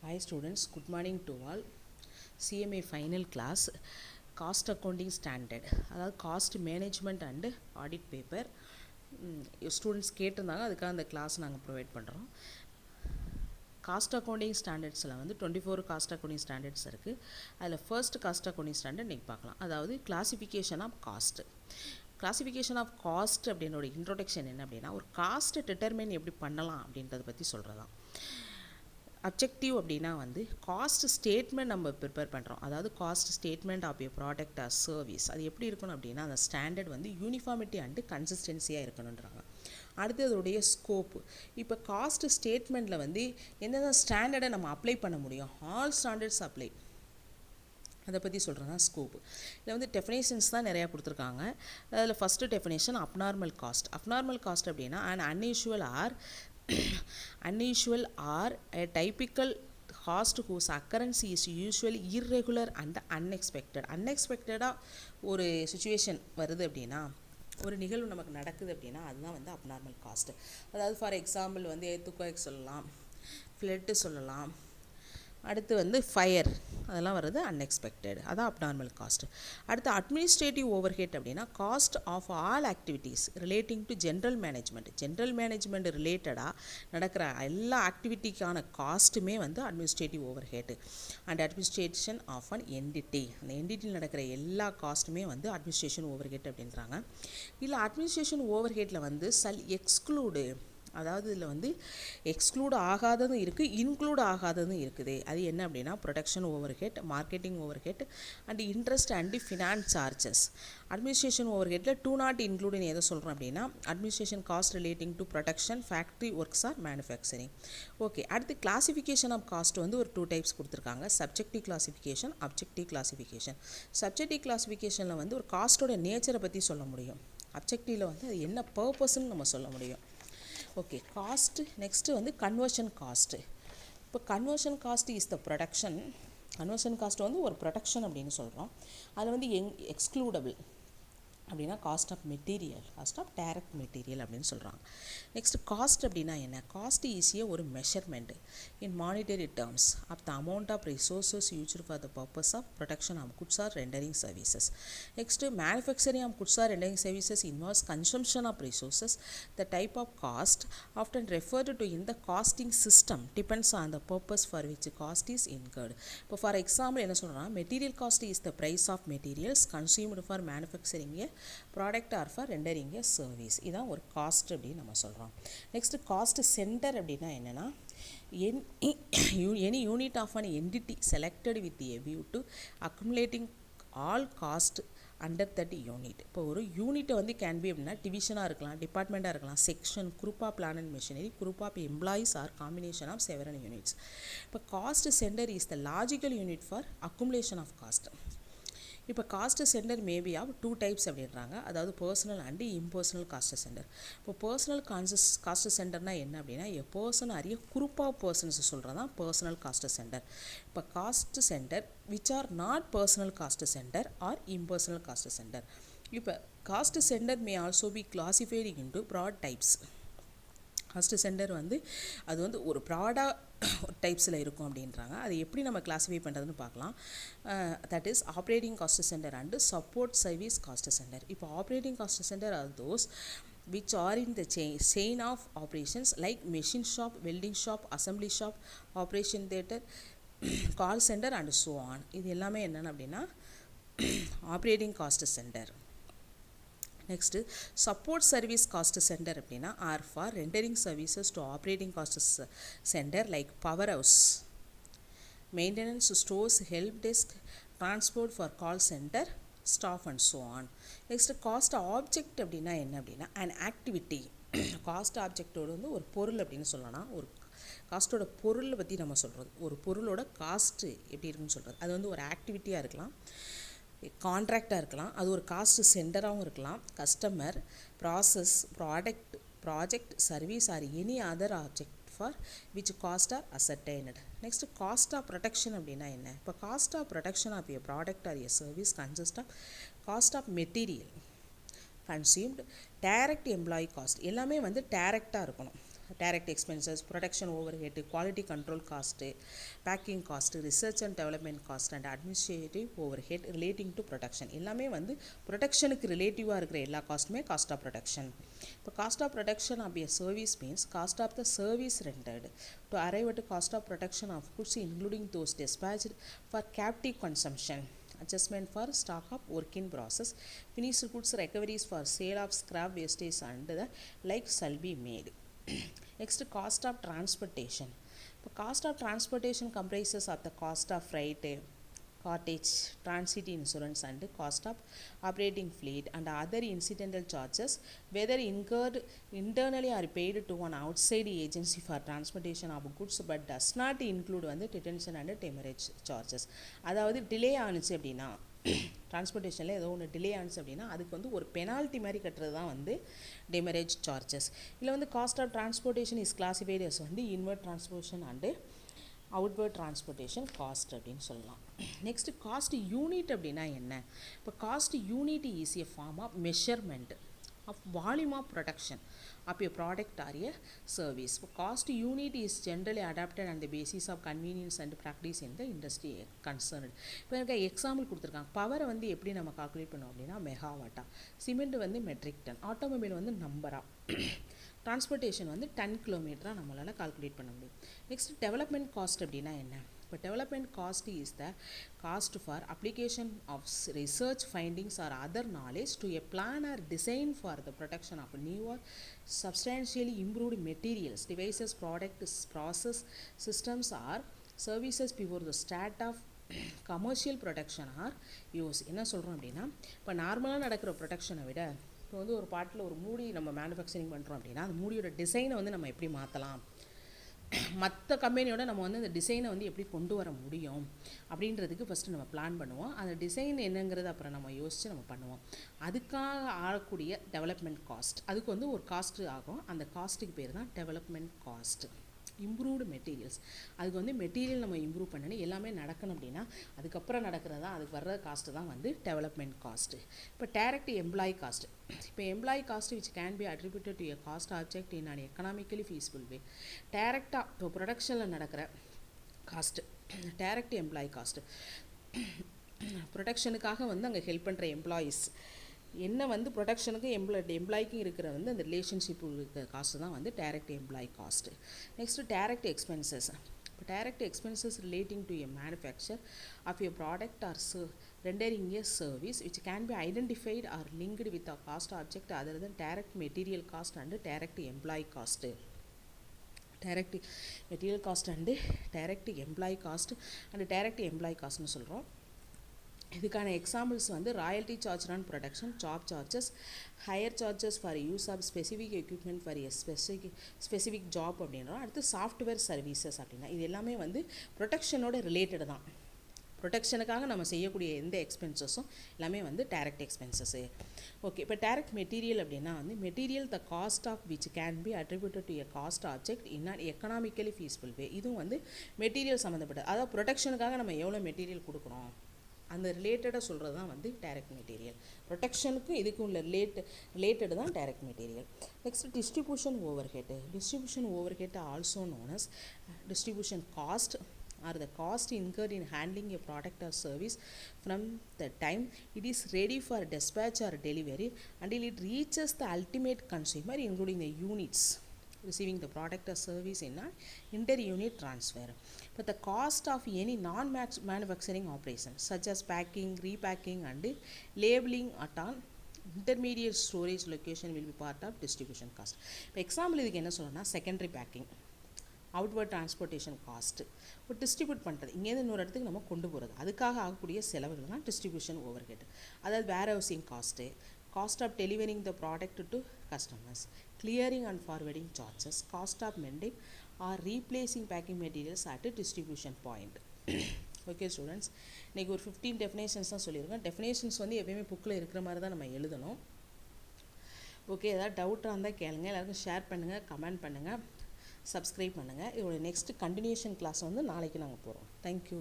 Hi students, good morning to all. CMA final class cost accounting standard அதாவது cost management and audit paper students கேட்டிருந்தாங்க அதுக்காக அந்த class நாங்கள் provide பண்ணுறோம். Cost accounting ஸ்டாண்டர்ட்ஸில் வந்து 24 cost accounting standards இருக்குது. அதில் ஃபர்ஸ்ட் காஸ்ட் அக்கௌண்டிங் ஸ்டாண்டர்ட் நீங்கள் பார்க்கலாம். அதாவது classification of cost. Classification of cost அப்படின்னோட இன்ட்ரோடக்ஷன் என்ன அப்படின்னா, ஒரு காஸ்ட்டை டிட்டர்மைன் எப்படி பண்ணலாம் அப்படின்றத பற்றி சொல்கிறதான். அப்ஜெக்டிவ் அப்படின்னா வந்து காஸ்ட் ஸ்டேட்மெண்ட் நம்ம ப்ரிப்பேர் பண்ணுறோம். அதாவது cost statement of a product or service அது எப்படி இருக்கணும் அப்படின்னா, அந்த ஸ்டாண்டர்ட் வந்து யூனிஃபார்மிட்டி அண்டு கன்சிஸ்டன்சியாக இருக்கணுன்றாங்க. அடுத்ததுடைய ஸ்கோப்பு. இப்போ காஸ்ட் ஸ்டேட்மெண்ட்டில் வந்து எந்தெந்த ஸ்டாண்டர்டை நம்ம அப்ளை பண்ண முடியும், ஆல் ஸ்டாண்டர்ட்ஸ் அப்ளை, அதை பற்றி சொல்கிறது தான் ஸ்கோப்பு. இதில் வந்து டெஃபினேஷன்ஸ் தான் நிறையா கொடுத்துருக்காங்க. அதில் first definition abnormal cost. Abnormal cost அப்படின்னா an unusual or a typical cost whose occurrence is usually irregular and unexpected. அன்எக்ஸ்பெக்டடாக ஒரு சுச்சுவேஷன் வருது அப்படின்னா, ஒரு நிகழ்வு நமக்கு நடக்குது அப்படின்னா அதுதான் வந்து அப்நார்மல் காஸ்ட். அதாவது ஃபார் எக்ஸாம்பிள் வந்து எர்த்குவேக் சொல்லலாம், ஃப்ளட்டு சொல்லலாம், அடுத்து வந்து ஃபயர், அதெல்லாம் வருது அன்எக்ஸ்பெக்டட், அதான் அப்நார்மல் காஸ்ட். அடுத்து அட்மினிஸ்ட்ரேட்டிவ் ஓவர்ஹெட் அப்படின்னா cost of all activities relating to general management ரிலேட்டடாக நடக்கிற எல்லா ஆக்டிவிட்டிக்கான காஸ்ட்டுமே வந்து administrative overhead. And administration of an entity, அந்த என்டிட்டியில் நடக்கிற எல்லா காஸ்ட்டுமே வந்து அட்மினிஸ்ட்ரேஷன் ஓவர்ஹெட் அப்படின்றாங்க. இல்லை அட்மினிஸ்ட்ரேஷன் ஓவர்ஹெட்டில் வந்து எக்ஸ்க்ளூடு, அதாவது இதில் வந்து எக்ஸ்க்ளூட் ஆகாததும் இருக்குது, இன்க்ளூட் ஆகாததும் இருக்குது. அது என்ன அப்படின்னா production overhead, marketing overhead and interest and finance charges. Administration ஓவர்ஹெட்டில் டூ நாட் இன்க்ளூடுன்னு எதை சொல்கிறோம் அப்படின்னா administration cost relating to production, factory works or manufacturing. Okay, அடுத்து கிளாசிஃபிகேஷன் ஆஃப் காஸ்ட் வந்து ஒரு 2 டைப்ஸ் கொடுத்துருக்காங்க. Subjective classification, objective classification. Subjective கிளாசிஃபிகேஷனில் வந்து ஒரு காஸ்ட்டோட நேச்சரை பற்றி சொல்ல முடியும். அப்ஜெக்டிவில் வந்து அது என்ன பர்பஸ்ன்னு நம்ம சொல்ல முடியும். ஓகே, காஸ்ட் நெக்ஸ்ட்டு வந்து கன்வர்ஷன் காஸ்ட்டு. இப்போ conversion cost is the production. Conversion cost வந்து ஒரு ப்ரொடக்ஷன் அப்படின்னு சொல்கிறோம். அதில் வந்து எக்ஸ்க்ளூடபிள் அப்படின்னா cost of material, cost of direct material அப்படின்னு சொல்கிறாங்க. நெக்ஸ்ட் காஸ்ட் அப்படின்னா என்ன, காஸ்ட் ஈஸியாக ஒரு measurement in monetary terms of the amount of resources used for the purpose of production of goods or rendering services. Next manufacturing of goods or rendering services involves consumption of resources. The type of cost often referred to in the costing system depends on the purpose for which cost is incurred. இப்போ for example என்ன சொல்கிறோன்னா, material cost is the price of materials consumed for manufacturing a product or for rendering a service. இதான் ஒரு cost அப்படின்னு நம்ம சொல்கிறோம். Next cost centre அப்படின்னா என்னென்னா, any unit of an entity selected with a view to accumulating all cost under that unit. இப்போ ஒரு யூனிட்டை வந்து கேன் பி அப்படின்னா டிவிஷனாக இருக்கலாம், டிபார்ட்மெண்ட்டாக இருக்கலாம், section, group of plant and machinery, group of employees or combination of several units. இப்போ cost centre is the logical unit for accumulation of cost. இப்போ cost centre may be of 2 types அப்படின்றாங்க. அதாவது personal and impersonal cost centre. இப்போ personal cost சென்டர்னால் என்ன அப்படின்னா, a person or a group of persons சொல்கிறது தான் பர்சனல் காஸ்ட் சென்டர். இப்போ cost centre which are not personal cost centre R impersonal cost centre. இப்போ cost centre may also be classified into broad types. Cost centre வந்து அது வந்து ஒரு ப்ராடாக டைப்ஸில் இருக்கும் அப்படின்றாங்க. அது எப்படி நம்ம கிளாஸிஃபை பண்ணுறதுன்னு பார்க்கலாம். That is operating cost centre and support service cost centre. இப்போ operating cost centre are those which are in the chain of operations like machine shop, welding shop, assembly shop, operation theater, call center and so on. இது எல்லாமே என்னென்ன அப்படின்னா operating cost centre. Next support service cost centre அப்படின்னா are for rendering services to operating cost centre like power house, maintenance, stores, help desk, transport for call centre staff and so on. Next cost object அப்படின்னா என்ன அப்படின்னா and activity. Cost ஆப்ஜெக்டோடு வந்து ஒரு பொருள் அப்படின்னு சொல்லலாம். ஒரு காஸ்ட்டோட பொருளை பற்றி நம்ம சொல்கிறது, ஒரு பொருளோட காஸ்ட்டு எப்படி இருக்குன்னு சொல்கிறது. அது வந்து ஒரு ஆக்டிவிட்டியாக இருக்கலாம், கான்ட்ராக்டாக இருக்கலாம், அது ஒரு காஸ்ட் சென்டராகவும் இருக்கலாம், customer, process, project, service or any other object for which cost are ascertained. Next cost of production அப்படின்னா என்ன. இப்போ cost of production of a product or a service consist of cost of material consumed, direct employee cost. எல்லாமே வந்து டைரக்டாக இருக்கணும். direct expenses, production overhead, quality control cost, packing cost, research and development cost and administrative overhead relating to production. எல்லாமே வந்து ப்ரொடக்ஷனுக்கு ரிலேட்டிவாக இருக்கிற எல்லா காஸ்ட்டுமே காஸ்ட் ஆஃப் ப்ரொடக்ஷன். இப்போ cost of production of a service means cost of the service rendered to arrive at cost of production of goods including those dispatched for captive consumption, adjustment for stock of work in process, finished goods recoveries for sale of scrap wastage and the like shall be made. Next, cost of transportation. The cost of transportation comprises of the cost of freight, cartage, transit insurance and cost of operating fleet and other incidental charges, whether incurred internally or paid to an outside agency for transportation of goods but does not include வந்து detention and demurrage charges. அதாவது delay ஆனிச்சு அப்படின்னா டிரான்ஸ்போர்ட்டேஷனில் ஏதோ ஒன்று delay ஆனிச்சு அப்படின்னா அதுக்கு வந்து ஒரு பெனால்ட்டி மாதிரி கட்டுறது தான் வந்து டெமரேஜ் சார்ஜஸ். இல்லை வந்து cost of transportation is classified as வந்து inward transportation and outward transportation cost அப்படின்னு சொல்லலாம். நெக்ஸ்ட் காஸ்ட் யூனிட் அப்படின்னா என்ன? இப்போ cost unit is a form of measurement of volume of production of a product or a service. Cost unit is generally adapted on the basis of convenience and practice in the industry concerned. இப்போ எனக்கு example கொடுத்துருக்காங்க. பவரை வந்து எப்படி நம்ம calculate பண்ணோம் அப்படின்னா மெகாவாட்டா, cement வந்து மெட்ரிக் டன், ஆட்டோமொபைல் வந்து நம்பரா, டிரான்ஸ்போர்ட்டேஷன் வந்து 10 கிலோமீட்டராக நம்மளால் கால்குலேட் பண்ண முடியும். நெக்ஸ்ட் டெவலப்மெண்ட் காஸ்ட் அப்படின்னா என்ன? இப்போ development cost is the cost for application of research findings or other knowledge to a plan or design for the production of new or substantially improved materials, devices, products, process, systems or services before the start of commercial production or use. என்ன சொல்கிறோம் அப்படின்னா, இப்போ நார்மலாக நடக்கிற ப்ரொடக்ஷனை விட இப்போ வந்து ஒரு பாட்டில் ஒரு மூடி நம்ம மேனுஃபேக்சரிங் பண்ணுறோம் அப்படின்னா அந்த மூடியோட டிசைனை வந்து நம்ம எப்படி மாற்றலாம், மற்ற கம்பெனியோட நம்ம வந்து அந்த டிசைனை வந்து எப்படி கொண்டு வர முடியும் அப்படின்றதுக்கு ஃபஸ்ட்டு நம்ம பிளான் பண்ணுவோம். அந்த டிசைன் என்னங்கிறது அப்புறம் நம்ம யோசித்து நம்ம பண்ணுவோம். அதுக்காக ஆகக்கூடிய டெவலப்மெண்ட் காஸ்ட், அதுக்கு வந்து ஒரு காஸ்ட்டு ஆகும். அந்த காஸ்ட்டுக்கு பேர் தான் டெவலப்மெண்ட் காஸ்ட். இம்ப்ரூவ்டு மெட்டீரியல்ஸ், அதுக்கு வந்து மெட்டீரியல் நம்ம இம்ப்ரூவ் பண்ணணும், எல்லாமே நடக்கணும் அப்படின்னா அதுக்கப்புறம் நடக்கிறது தான், அதுக்கு வர்ற காஸ்ட்டு தான் வந்து டெவலப்மெண்ட் காஸ்ட்டு. இப்போ டைரக்ட் எம்ப்ளாயி காஸ்ட். இப்போ employee cost which can be attributed to a cost object in an economically feasible way. டைரக்டாக இப்போ ப்ரொடக்ஷனில் நடக்கிற காஸ்ட்டு டைரக்ட் எம்ப்ளாயி காஸ்ட்டு. ப்ரொடக்ஷனுக்காக வந்து அங்கே ஹெல்ப் பண்ணுற எம்ப்ளாயீஸ் என்ன வந்து ப்ரொடக்ஷனுக்கும் எம்ப்ளாய்க்கும் இருக்கிற வந்து அந்த ரிலேஷன்ஷிப் இருக்கிற காஸ்ட்டு தான் வந்து direct employee cost. Next direct expenses. இப்போ direct expenses relating to a manufacturer of a product or rendering a service which can be identified or linked with a cost object other than direct material cost and direct employee cost. Direct material cost and direct employee cost and direct employee cost னு சொல்கிறோம். இதுக்கான examples வந்து royalty charge on production, job charges, hire charges for use of specific equipment for a specific job அப்படின்றோம். அடுத்து software services அப்படின்னா இது எல்லாமே வந்து ப்ரொடக்ஷனோட ரிலேட்டட் தான். ப்ரொடக்ஷனுக்காக நம்ம செய்யக்கூடிய எந்த எக்ஸ்பென்சஸும் எல்லாமே வந்து டைரக்ட் எக்ஸ்பென்சஸ்ஸு. ஓகே, இப்போ டைரக்ட் மெட்டீரியல் அப்படின்னா வந்து material the cost of which can be attributed to a cost object in an economically feasible way. இதுவும் வந்து மெட்டீரியல் சம்மந்தப்பட்டது. அதாவது ப்ரொடக்ஷனுக்காக நம்ம எவ்வளோ மெட்டீரியல் கொடுக்குறோம் அந்த ரிலேட்டடாக சொல்கிறது தான் வந்து டைரக்ட் மெட்டீரியல். ப்ரொடக்ஷனுக்கும் இதுக்கும் உள்ள ரிலேட்டடு தான் direct material. Next distribution overhead. Distribution overhead also known as distribution cost or the cost incurred in handling a product or service from the time it is ready for dispatch or delivery until it reaches the ultimate consumer, including the units receiving the product or service in an inter-unit transfer. But the cost of any non-manufacturing operations such as packing, repacking and labeling at an intermediate storage location will be part of distribution cost. For example, இதுக்கு என்ன சொல்லணும்னா secondary packing, outward transportation cost, ஒரு distribute பண்ணுறது, இங்கேருந்து இன்னொரு இடத்துக்கு நம்ம கொண்டு போகிறது, அதுக்காக ஆகக்கூடிய செலவுகள் தான் டிஸ்ட்ரிபியூஷன் ஓவர்ஹெட். அதாவது where housing cost, cost of delivering the product to customers, clearing and forwarding charges, cost of mending or replacing packing materials at distribution point. Okay students, இன்றைக்கி ஒரு 15 டெஃபினேஷன்ஸ் தான் சொல்லியிருக்கேன். டெஃபினேஷன்ஸ் வந்து எப்பயுமே புக்கில் இருக்கிற மாதிரி தான் நம்ம எழுதணும். ஓகே, ஏதாவது டவுட்டாக இருந்தால் கேளுங்க, எல்லாருக்கும் ஷேர் பண்ணுங்கள், கமெண்ட் பண்ணுங்கள், சப்ஸ்கிரைப் பண்ணுங்கள். இதோட நெக்ஸ்ட் கண்டினியூஷன் கிளாஸ் வந்து நாளைக்கு நாங்கள் போகிறோம். தேங்க்யூ.